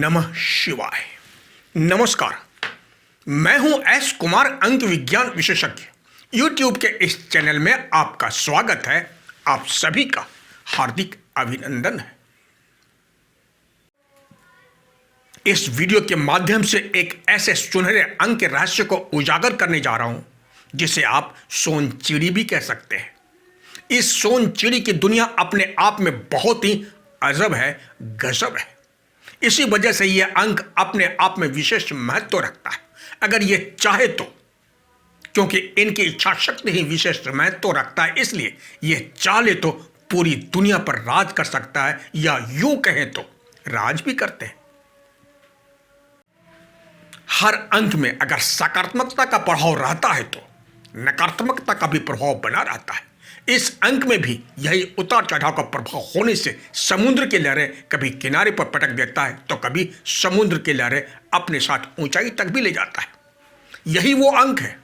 नमः शिवाय। नमस्कार, मैं हूं एस कुमार, अंक विज्ञान विशेषज्ञ। YouTube के इस चैनल में आपका स्वागत है। आप सभी का हार्दिक अभिनंदन है। इस वीडियो के माध्यम से एक ऐसे सुनहरे अंक के रहस्य को उजागर करने जा रहा हूं जिसे आप सोन चिड़ी भी कह सकते हैं। इस सोन चिड़ी की दुनिया अपने आप में बहुत ही अजब है, गजब है। इसी वजह से यह अंक अपने आप में विशेष महत्व रखता है। अगर यह चाहे तो, क्योंकि इनकी इच्छा शक्ति ही विशेष महत्व रखता है, इसलिए यह चाहे तो पूरी दुनिया पर राज कर सकता है, या यूं कहें तो राज भी करते हैं। हर अंक में अगर सकारात्मकता का प्रभाव रहता है तो नकारात्मकता का भी प्रभाव बना रहता है। इस अंक में भी यही उतार चढ़ाव का प्रभाव होने से समुद्र की लहरें कभी किनारे पर पटक देता है तो कभी समुद्र की लहरें अपने साथ ऊंचाई तक भी ले जाता है। यही वो अंक है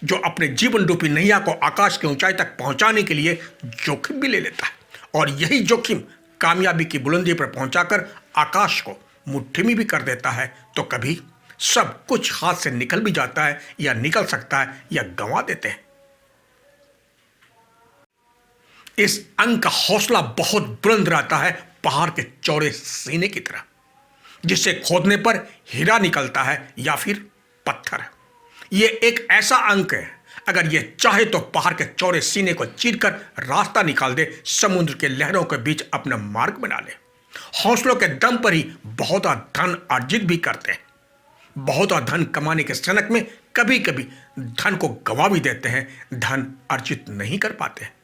जो अपने जीवन रूपी नैया को आकाश की ऊंचाई तक पहुंचाने के लिए जोखिम भी ले लेता है, और यही जोखिम कामयाबी की बुलंदी पर पहुंचाकर आकाश को मुट्ठी में भी कर देता है। तो कभी सब कुछ हाथ से निकल भी जाता है, या निकल सकता है, या गंवा देते हैं। इस अंक का हौसला बहुत बुलंद रहता है, पहाड़ के चौड़े सीने की तरह, जिसे खोदने पर हीरा निकलता है या फिर पत्थर। यह एक ऐसा अंक है, अगर यह चाहे तो पहाड़ के चौड़े सीने को चीरकर रास्ता निकाल दे, समुद्र के लहरों के बीच अपना मार्ग बना ले। हौसलों के दम पर ही बहुत धन अर्जित भी करते हैं। बहुत धन कमाने के सनक में कभी कभी धन को गंवा भी देते हैं, धन अर्जित नहीं कर पाते हैं।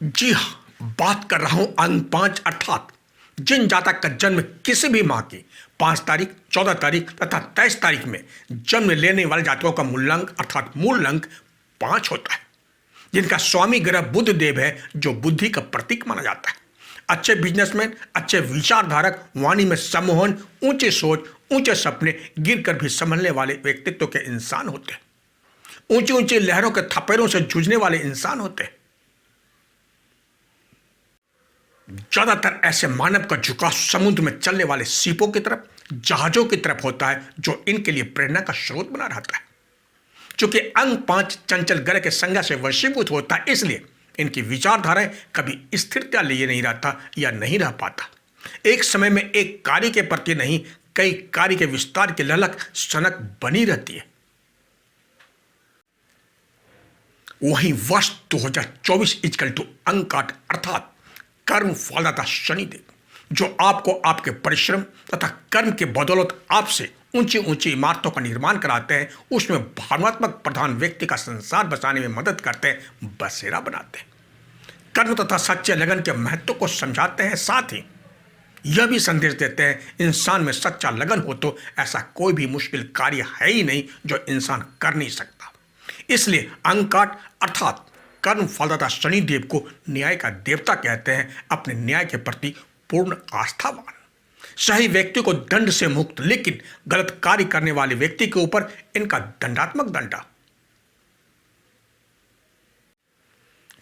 जी हां, बात कर रहा हूं अंक 5 अर्थात जिन जातक का जन्म किसी भी माह की 5 तारीख, 14 तारीख तथा 23 तारीख में जन्म लेने वाले जातकों का मूलांक अर्थात मूल अंक 5 होता है, जिनका स्वामी ग्रह बुध देव है, जो बुद्धि का प्रतीक माना जाता है। अच्छे बिजनेसमैन, अच्छे विचारधारक, वाणी में सम्मोहन, ऊंचे सोच, ऊंचे सपने, गिरकर भी संभलने वाले व्यक्तित्व के इंसान होते हैं। ऊंची ऊंची लहरों के थपेड़ों से जूझने वाले इंसान होते हैं। ज्यादातर ऐसे मानव का झुकाव समुद्र में चलने वाले सीपों की तरफ, जहाजों की तरफ होता है, जो इनके लिए प्रेरणा का स्रोत बना रहता है। चूंकि अंक 5 चंचल ग्रह के संज्ञा से वशीभूत होता है, इसलिए इनकी विचारधाराएं कभी स्थिरता लिए नहीं रहता या नहीं रह पाता। एक समय में एक कार्य के प्रति नहीं, कई कार्य के विस्तार की ललक सनक बनी रहती है। वहीं वर्ष 2024 इक्वल टू अंक 8 अर्थात कर्म फलदाता शनिदेव, जो आपको आपके परिश्रम तथा कर्म के बदौलत आपसे ऊंची ऊंची इमारतों का निर्माण कराते हैं, उसमें भावनात्मक प्रधान व्यक्ति का संसार बसाने में मदद करते हैं, बसेरा बनाते हैं। कर्म तथा सच्चे लगन के महत्व को समझाते हैं, साथ ही यह भी संदेश देते हैं, इंसान में सच्चा लगन हो तो ऐसा कोई भी मुश्किल कार्य है ही नहीं जो इंसान कर नहीं सकता। इसलिए अंक 8 अर्थात कर्म फलदाता शनिदेव को न्याय का देवता कहते हैं। अपने न्याय के प्रति पूर्ण आस्थावान, सही व्यक्ति को दंड से मुक्त, लेकिन गलत कार्य करने वाले व्यक्ति के ऊपर इनका दंडात्मक दंडा।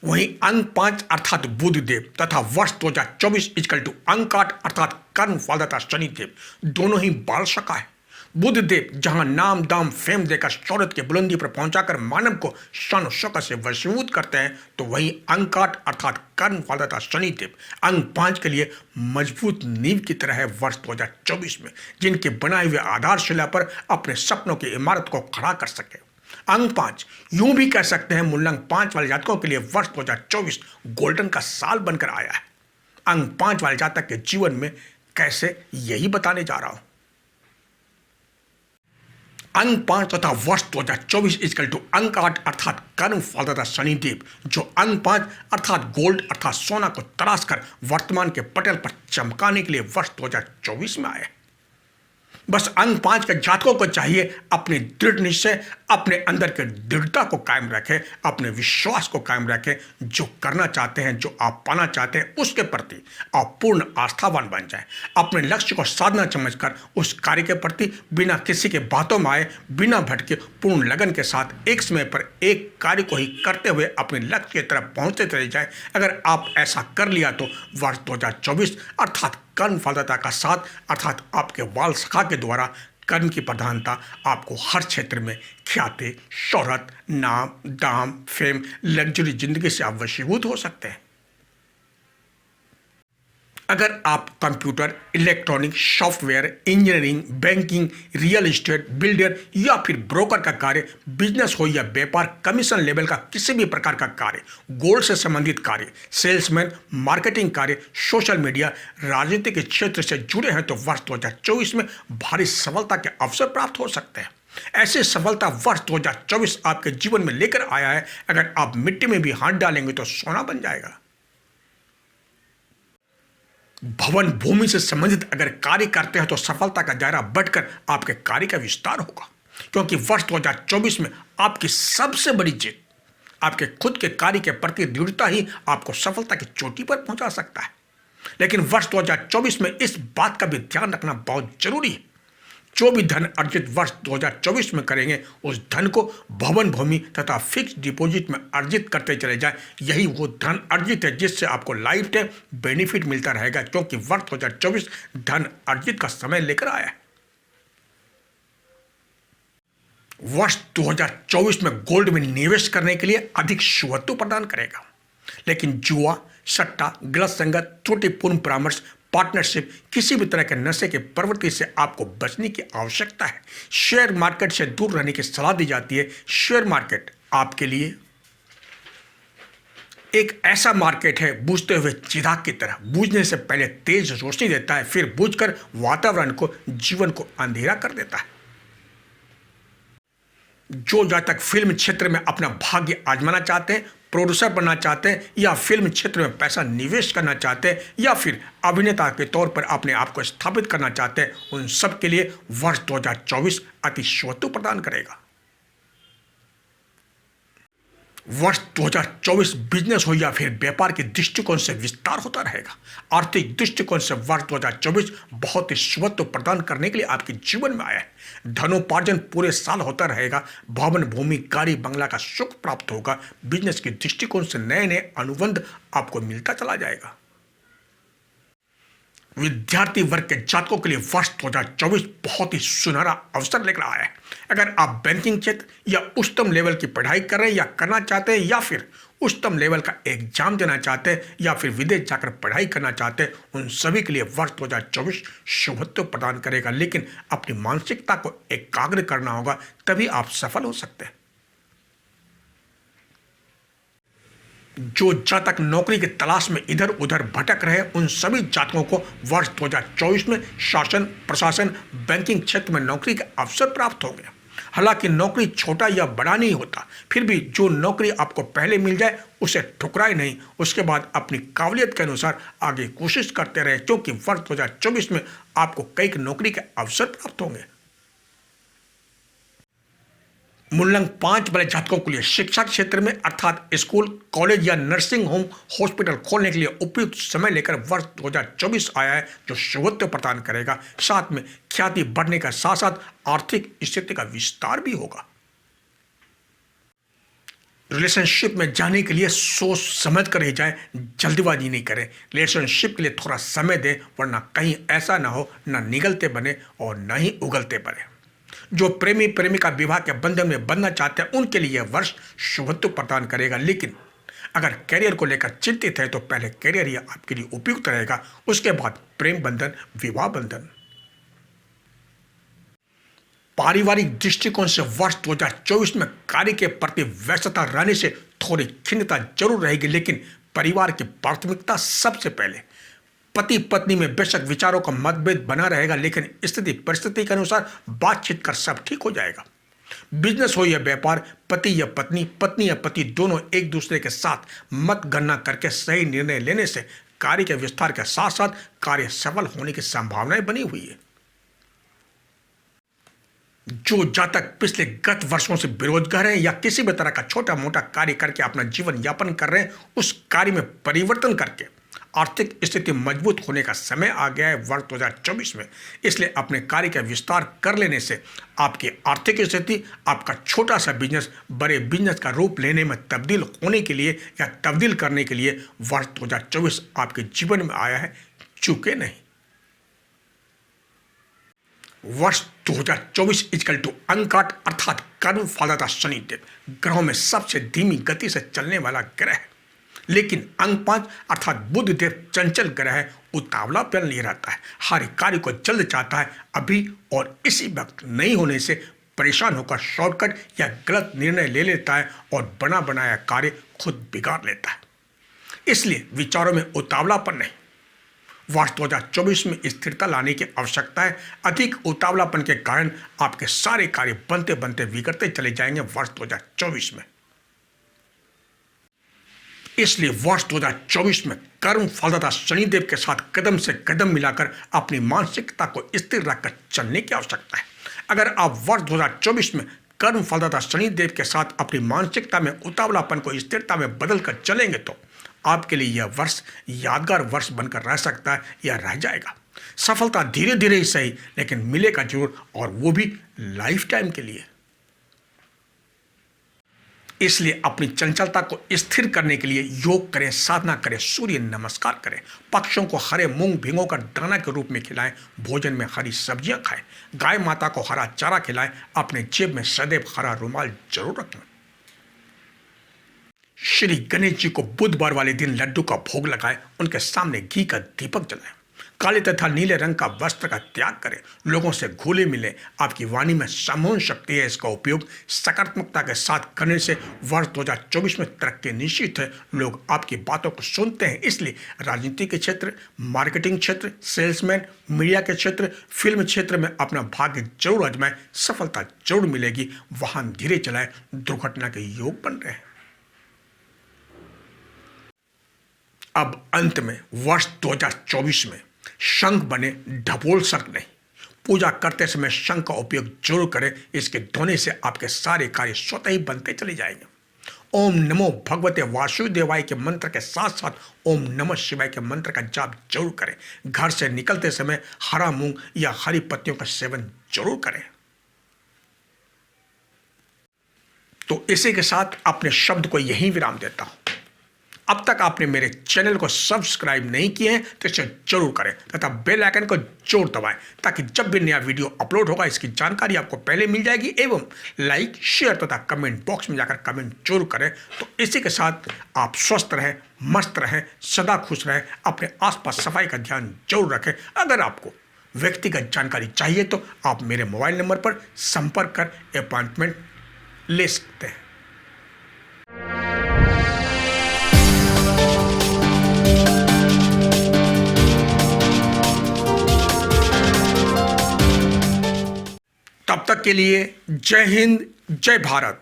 वहीं अंक 5 अर्थात बुध देव तथा वर्ष 2024 इक्वल टू अंक 8 अर्थात कर्म फलदाता शनिदेव दोनों ही बाल सखा है। बुध देव जहां नाम दाम फेम देकर शौहरत की बुलंदी पर पहुंचाकर मानव को शान शौकत से वशीभूत करते हैं, तो वहीं अंक 8 अर्थात कर्म फलदाता शनिदेव अंक 5 के लिए मजबूत नींव की तरह है। वर्ष 2024 में जिनके बनाए हुए आधारशिला पर अपने सपनों की इमारत को खड़ा कर सके। अंक 5 यूं भी कह सकते हैं, मूलांक 5 वाले जातकों के लिए वर्ष 2024 गोल्डन का साल बनकर आया है। अंक 5 वाले जातक के जीवन में कैसे, यही बताने जा रहा हूं। अंक 5 तथा वर्ष 2024 इक्वल टू अंक 8 अर्थात कर्म फलदाता शनिदेव, जो अंक 5 अर्थात गोल्ड अर्थात सोना को तराश कर वर्तमान के पटल पर चमकाने के लिए वर्ष 2024 में आए। बस अंक 5 के जातकों को चाहिए अपनी दृढ़ निश्चय, अपने अंदर के दृढ़ता को कायम रखें, अपने विश्वास को कायम रखें। जो करना चाहते हैं, जो आप पाना चाहते हैं, उसके प्रति आप पूर्ण आस्थावान बन जाएं। अपने लक्ष्य को साधना समझकर उस कार्य के प्रति बिना किसी के बातों में आए, बिना भटके, पूर्ण लगन के साथ एक समय पर एक कार्य को ही करते हुए अपने लक्ष्य की तरफ पहुंचते चले जाए। अगर आप ऐसा कर लिया तो वर्ष 2024 अर्थात कर्म फलदाता का साथ, अर्थात आपके वाल सखा के द्वारा कर्म की प्रधानता आपको हर क्षेत्र में ख्याति, शोहरत, नाम, दाम, फेम, लग्जरी जिंदगी से आप वशीभूत हो सकते हैं। अगर आप computer, electronic, software, engineering, banking, real estate, builder या फिर ब्रोकर का कार्य, बिजनेस हो या व्यापार, कमीशन लेवल का किसी भी प्रकार का कार्य, गोल्ड से संबंधित कार्य, सेल्समैन, मार्केटिंग कार्य, सोशल मीडिया, राजनीति के क्षेत्र से जुड़े हैं तो वर्ष 2024 में भारी सफलता के अवसर प्राप्त हो सकते हैं। ऐसी सफलता वर्ष 2024 आपके जीवन में लेकर आया है। अगर आप मिट्टी में भी हाथ डालेंगे तो सोना बन जाएगा। भवन भूमि से संबंधित अगर कार्य करते हैं तो सफलता का दायरा बढ़कर आपके कार्य का विस्तार होगा, क्योंकि वर्ष 2024 में आपकी सबसे बड़ी जीत आपके खुद के कार्य के प्रति दृढ़ता ही आपको सफलता की चोटी पर पहुंचा सकता है। लेकिन वर्ष 2024 में इस बात का भी ध्यान रखना बहुत जरूरी है, जो भी धन अर्जित वर्ष 2024 में करेंगे उस धन को भवन भूमि तथा फिक्स डिपॉजिट में अर्जित करते चले जाएं। यही वो धन अर्जित है जिससे आपको लाइफ टाइम बेनिफिट मिलता रहेगा, क्योंकि वर्ष 2024 धन अर्जित का समय लेकर आया है। वर्ष 2024 में गोल्ड में निवेश करने के लिए अधिक शुभत्व प्रदान करेगा, लेकिन जुआ, सट्टा, गलत संगत, त्रुटिपूर्ण परामर्श, पार्टनरशिप, किसी भी तरह के नशे के प्रवृत्ति से आपको बचने की आवश्यकता है। शेयर मार्केट से दूर रहने की सलाह दी जाती है। शेयर मार्केट आपके लिए एक ऐसा मार्केट है बुझते हुए चिराग की तरह, बुझने से पहले तेज रोशनी देता है, फिर बुझकर वातावरण को, जीवन को अंधेरा कर देता है। जो जातक फिल्म क्षेत्र में अपना भाग्य आजमाना चाहते हैं, प्रोड्यूसर बनना चाहते हैं या फिल्म क्षेत्र में पैसा निवेश करना चाहते हैं या फिर अभिनेता के तौर पर अपने आप को स्थापित करना चाहते हैं, उन सब के लिए वर्ष 2024 अति शुभत्व प्रदान करेगा। वर्ष 2024 बिजनेस हो या फिर व्यापार के दृष्टिकोण से विस्तार होता रहेगा। आर्थिक दृष्टिकोण से वर्ष 2024 बहुत ही शुभत्व प्रदान करने के लिए आपके जीवन में आया है। धनोपार्जन पूरे साल होता रहेगा। भवन भूमि, गाड़ी, बंगला का सुख प्राप्त होगा। बिजनेस के दृष्टिकोण से नए नए अनुबंध आपको मिलता चला जाएगा। विद्यार्थी वर्ग के जातकों के लिए वर्ष 2024 बहुत ही सुनहरा अवसर लेकर आया है। अगर आप बैंकिंग क्षेत्र या उच्चतम लेवल की पढ़ाई कर रहे हैं या करना चाहते हैं या फिर उच्चतम लेवल का एग्जाम देना चाहते हैं या फिर विदेश जाकर पढ़ाई करना चाहते हैं, उन सभी के लिए वर्ष 2024 शुभत्व प्रदान करेगा। लेकिन अपनी मानसिकता को एकाग्र करना होगा, तभी आप सफल हो सकते हैं। जो जातक नौकरी की तलाश में इधर उधर भटक रहे, उन सभी जातकों को वर्ष 2024 में शासन, प्रशासन, बैंकिंग क्षेत्र में नौकरी के अवसर प्राप्त होंगे। हालांकि नौकरी छोटा या बड़ा नहीं होता, फिर भी जो नौकरी आपको पहले मिल जाए उसे ठुकराए नहीं, उसके बाद अपनी काबिलियत के अनुसार आगे कोशिश करते रहे, क्योंकि वर्ष 2024 में आपको कई नौकरी के अवसर प्राप्त होंगे। मूल्यांक 5 वाले जातकों के लिए शिक्षा क्षेत्र में अर्थात स्कूल, कॉलेज या नर्सिंग होम, हॉस्पिटल खोलने के लिए उपयुक्त समय लेकर वर्ष 2024 आया है, जो शुभत्व प्रदान करेगा। साथ में ख्याति बढ़ने का साथ साथ आर्थिक स्थिति का विस्तार भी होगा। रिलेशनशिप में जाने के लिए सोच समझ कर ही जाए, जल्दबाजी नहीं करें। रिलेशनशिप के लिए थोड़ा समय दें, वरना कहीं ऐसा ना हो ना निगलते बने और ना ही उगलते बने। जो प्रेमी प्रेमिका विवाह के बंधन में बंधना चाहते हैं, उनके लिए यह वर्ष शुभत्व प्रदान करेगा। लेकिन अगर कैरियर को लेकर चिंतित है तो पहले कैरियर ही आपके लिए उपयुक्त रहेगा, उसके बाद प्रेम बंधन, विवाह बंधन। पारिवारिक दृष्टिकोण से वर्ष 2024 में कार्य के प्रति व्यस्तता रहने से थोड़ी खिन्नता जरूर रहेगी, लेकिन परिवार की प्राथमिकता सबसे पहले। पति पत्नी में बेशक विचारों का मतभेद बना रहेगा, लेकिन स्थिति परिस्थिति के अनुसार बातचीत कर सब ठीक हो जाएगा। बिजनेस हो या व्यापार, पति या पत्नी, पत्नी या पति दोनों एक दूसरे के साथ मत गणना करके सही निर्णय लेने से कार्य के विस्तार के साथ साथ कार्य सफल होने की संभावनाएं बनी हुई है। जो जातक पिछले गत वर्षों से बेरोजगार हैं या किसी भी तरह का छोटा मोटा कार्य करके अपना जीवन यापन कर रहे हैं, उस कार्य में परिवर्तन करके आर्थिक स्थिति मजबूत होने का समय आ गया है वर्ष 2024 में। इसलिए अपने कार्य का विस्तार कर लेने से आपकी आर्थिक स्थिति, आपका छोटा सा बिजनेस बड़े बिजनेस का रूप लेने में तब्दील होने के लिए या तब्दील करने के लिए वर्ष 2024 आपके जीवन में आया है। चूके नहीं। वर्ष 2024 इक्वल टू अंकाट अर्थात कर्म फलदाता शनिदेव ग्रहों में सबसे धीमी गति से चलने वाला ग्रह है, लेकिन अंक 5 अर्थात बुध देव चंचल ग्रह है, उतावलापन लिए रहता है, हर कार्य को जल्द चाहता है अभी और इसी वक्त नहीं होने से परेशान होकर शॉर्टकट या गलत निर्णय ले लेता है और बना बनाया कार्य खुद बिगाड़ लेता है। इसलिए विचारों में उतावलापन नहीं। वर्ष 2024 में स्थिरता लाने की आवश्यकता है। अधिक उतावलापन के कारण आपके सारे कार्य बनते बनते बिगड़ते चले जाएंगे वर्ष 2024 में। इसलिए वर्ष 2024 में कर्म फलदाता शनिदेव के साथ कदम से कदम मिलाकर अपनी मानसिकता को स्थिर रखकर चलने की आवश्यकता है। अगर आप वर्ष 2024 में कर्म फलदाता शनिदेव के साथ अपनी मानसिकता में उतावलापन को स्थिरता में बदलकर चलेंगे तो आपके लिए यह वर्ष यादगार वर्ष बनकर रह सकता है या रह जाएगा। सफलता धीरे धीरे ही सही, लेकिन मिलेगा जरूर, और वो भी लाइफ टाइम के लिए। इसलिए अपनी चंचलता को स्थिर करने के लिए योग करें, साधना करें, सूर्य नमस्कार करें, पक्षियों को हरे मूंग भिगोकर दाना के रूप में खिलाएं, भोजन में हरी सब्जियां खाएं, गाय माता को हरा चारा खिलाएं, अपने जेब में सदैव हरा रुमाल जरूर रखें। श्री गणेश जी को बुधवार वाले दिन लड्डू का भोग लगाएं, उनके सामने घी का दीपक जलाएं, काले तथा नीले रंग का वस्त्र का त्याग करें, लोगों से घुले मिले। आपकी वाणी में समूह शक्ति है, इसका उपयोग सकारात्मकता के साथ करने से वर्ष 2024 में तरक्की निश्चित है। लोग आपकी बातों को सुनते हैं, इसलिए राजनीति के क्षेत्र, मार्केटिंग क्षेत्र, सेल्समैन, मीडिया के क्षेत्र, फिल्म क्षेत्र में अपना भाग्य जरूर आजमाएं, सफलता जरूर मिलेगी। वाहन धीरे चलाएं, दुर्घटना के योग बन रहे हैं। अब अंत में वर्ष 2024 में शंख बने, ढपोल शंख नहीं। पूजा करते समय शंख का उपयोग जरूर करें, इसके ध्वनि से आपके सारे कार्य स्वतः ही बनते चले जाएंगे। ओम नमो भगवते वासुदेवाय के मंत्र के साथ साथ ओम नमः शिवाय के मंत्र का जाप जरूर करें। घर से निकलते समय हरा मूंग या हरी पत्तियों का सेवन जरूर करें। तो इसी के साथ अपने शब्द को यहीं विराम देता हूं। अब तक आपने मेरे चैनल को सब्सक्राइब नहीं किए हैं तो इसे जरूर करें तथा बेल आइकन को जरूर दबाएं, ताकि जब भी नया वीडियो अपलोड होगा इसकी जानकारी आपको पहले मिल जाएगी। एवं लाइक, शेयर तथा कमेंट बॉक्स में जाकर कमेंट जरूर करें। तो इसी के साथ आप स्वस्थ रहें, मस्त रहें, सदा खुश रहें, अपने आसपास सफाई का ध्यान जरूर रखें। अगर आपको व्यक्तिगत जानकारी चाहिए तो आप मेरे मोबाइल नंबर पर संपर्क कर अपॉइंटमेंट ले सकते हैं। तब तक के लिए जय हिंद, जय भारत।